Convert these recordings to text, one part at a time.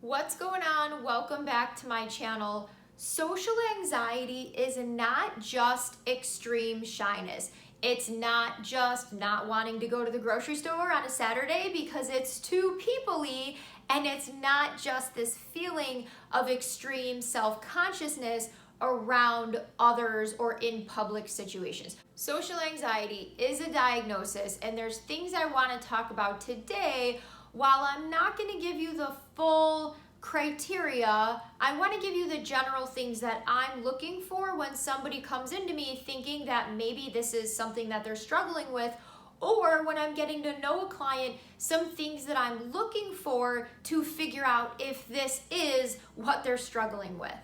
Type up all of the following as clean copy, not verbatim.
What's going on? Welcome back to my channel. Social anxiety is not just extreme shyness. It's not just not wanting to go to the grocery store on a Saturday because it's too people-y, and it's not just this feeling of extreme self-consciousness around others or in public situations. Social anxiety is a diagnosis, and there's things I want to talk about today. While I'm not going to give you the full criteria, I want to give you the general things that I'm looking for when somebody comes into me thinking that maybe this is something that they're struggling with, or when I'm getting to know a client, some things that I'm looking for to figure out if this is what they're struggling with.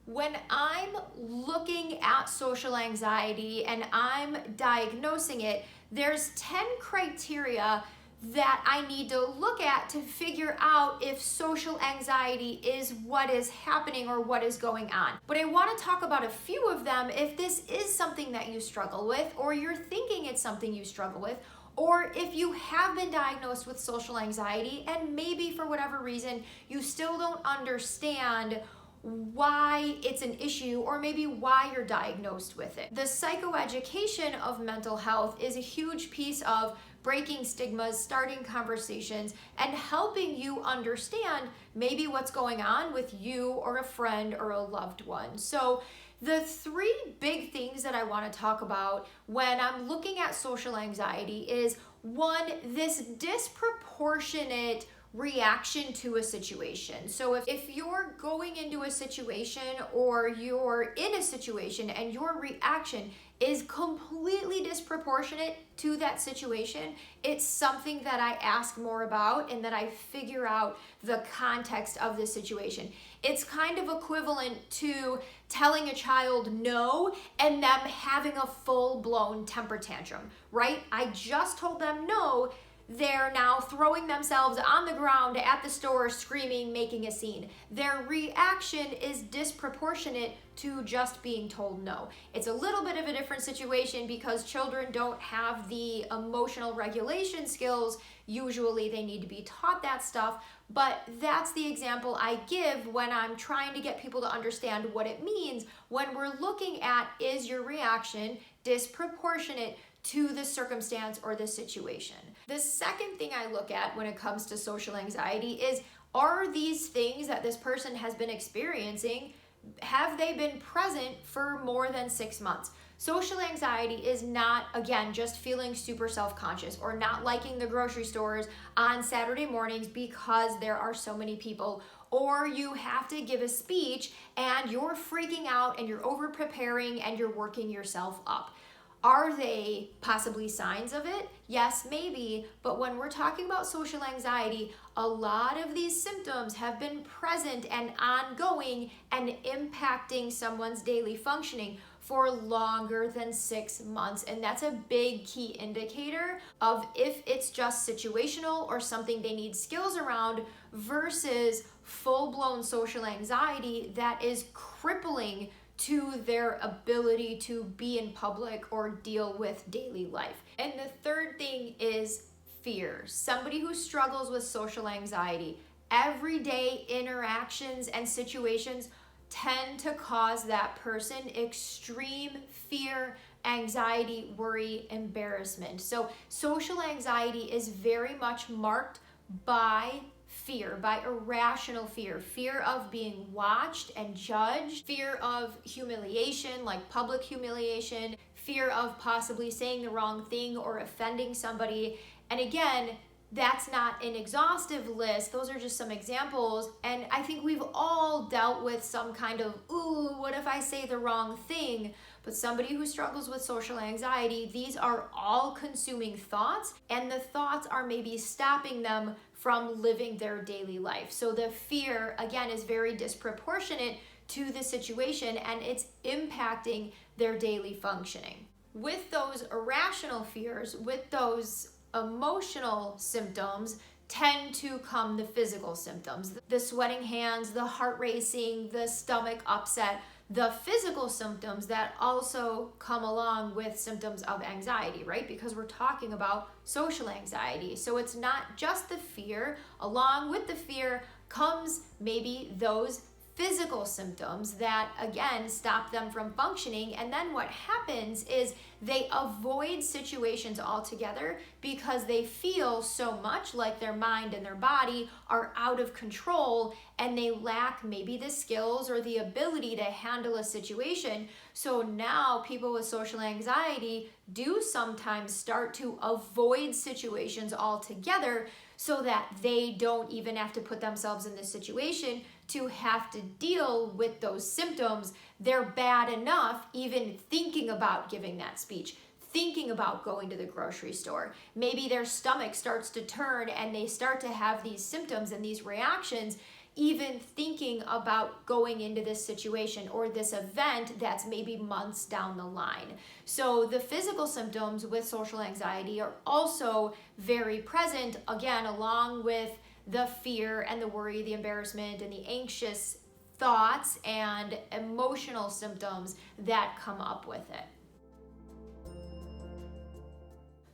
When I'm looking at social anxiety and I'm diagnosing it, there's 10 criteria that I need to look at to figure out if social anxiety is what is happening or what is going on. But I want to talk about a few of them if this is something that you struggle with, or you're thinking it's something you struggle with, or if you have been diagnosed with social anxiety and maybe for whatever reason you still don't understand why it's an issue, or maybe why you're diagnosed with it. The psychoeducation of mental health is a huge piece of breaking stigmas, starting conversations, and helping you understand maybe what's going on with you or a friend or a loved one. So the three big things that I want to talk about when I'm looking at social anxiety is, one, this disproportionate reaction to a situation. So if you're going into a situation or you're in a situation and your reaction is completely disproportionate to that situation, it's something that I ask more about and that I figure out the context of the situation. It's kind of equivalent to telling a child no and them having a full-blown temper tantrum, right? I just told them no. They're now throwing themselves on the ground at the store, screaming, making a scene. Their reaction is disproportionate to just being told no. It's a little bit of a different situation because children don't have the emotional regulation skills. Usually they need to be taught that stuff, but that's the example I give when I'm trying to get people to understand what it means when we're looking at, is your reaction disproportionate to the circumstance or the situation. The second thing I look at when it comes to social anxiety is, are these things that this person has been experiencing, have they been present for more than 6 months? Social anxiety is not, again, just feeling super self-conscious or not liking the grocery stores on Saturday mornings because there are so many people, or you have to give a speech and you're freaking out and you're over-preparing and you're working yourself up. Are they possibly signs of it? Yes, maybe, but when we're talking about social anxiety, a lot of these symptoms have been present and ongoing and impacting someone's daily functioning for longer than 6 months. And that's a big key indicator of if it's just situational or something they need skills around versus full-blown social anxiety that is crippling to their ability to be in public or deal with daily life. And the third thing is fear. Somebody who struggles with social anxiety, everyday interactions and situations tend to cause that person extreme fear, anxiety, worry, embarrassment. So social anxiety is very much marked by fear, by irrational fear, fear of being watched and judged, fear of humiliation, like public humiliation, fear of possibly saying the wrong thing or offending somebody. And again, that's not an exhaustive list. Those are just some examples. And I think we've all dealt with some kind of, ooh, what if I say the wrong thing? But somebody who struggles with social anxiety, these are all consuming thoughts, and the thoughts are maybe stopping them from living their daily life. So the fear, again, is very disproportionate to the situation, and it's impacting their daily functioning. With those irrational fears, with those emotional symptoms, tend to come the physical symptoms. The sweating hands, the heart racing, the stomach upset, the physical symptoms that also come along with symptoms of anxiety, right? Because we're talking about social anxiety. So it's not just the fear. Along with the fear comes maybe those physical symptoms that, again, stop them from functioning. And then what happens is they avoid situations altogether because they feel so much like their mind and their body are out of control, and they lack maybe the skills or the ability to handle a situation. So now people with social anxiety do sometimes start to avoid situations altogether so that they don't even have to put themselves in this situation to have to deal with those symptoms. They're bad enough even thinking about giving that speech, thinking about going to the grocery store. Maybe their stomach starts to turn and they start to have these symptoms and these reactions, even thinking about going into this situation or this event that's maybe months down the line. So the physical symptoms with social anxiety are also very present, again, along with the fear and the worry, the embarrassment, and the anxious thoughts and emotional symptoms that come up with it.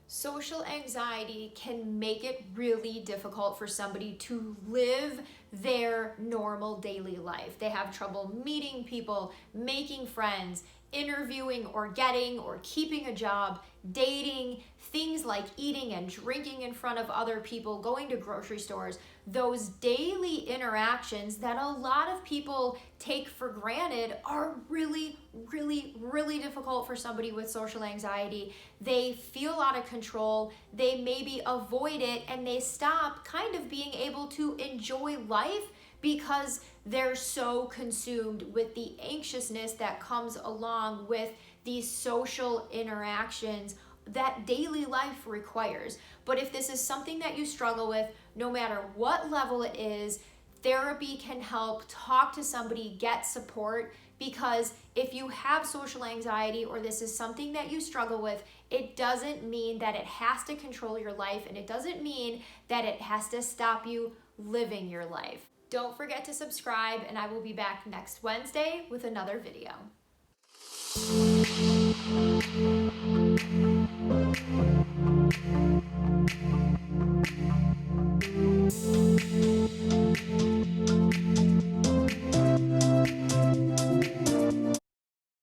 Social anxiety can make it really difficult for somebody to live their normal daily life. They have trouble meeting people, making friends, interviewing or getting or keeping a job, dating, things like eating and drinking in front of other people, going to grocery stores. Those daily interactions that a lot of people take for granted are really, really, really difficult for somebody with social anxiety. They feel out of control, they maybe avoid it, and they stop kind of being able to enjoy life because they're so consumed with the anxiousness that comes along with these social interactions that daily life requires. But if this is something that you struggle with, no matter what level it is, therapy can help. Talk to somebody, get support, because if you have social anxiety or this is something that you struggle with, it doesn't mean that it has to control your life, and it doesn't mean that it has to stop you living your life. Don't forget to subscribe, and I will be back next Wednesday with another video.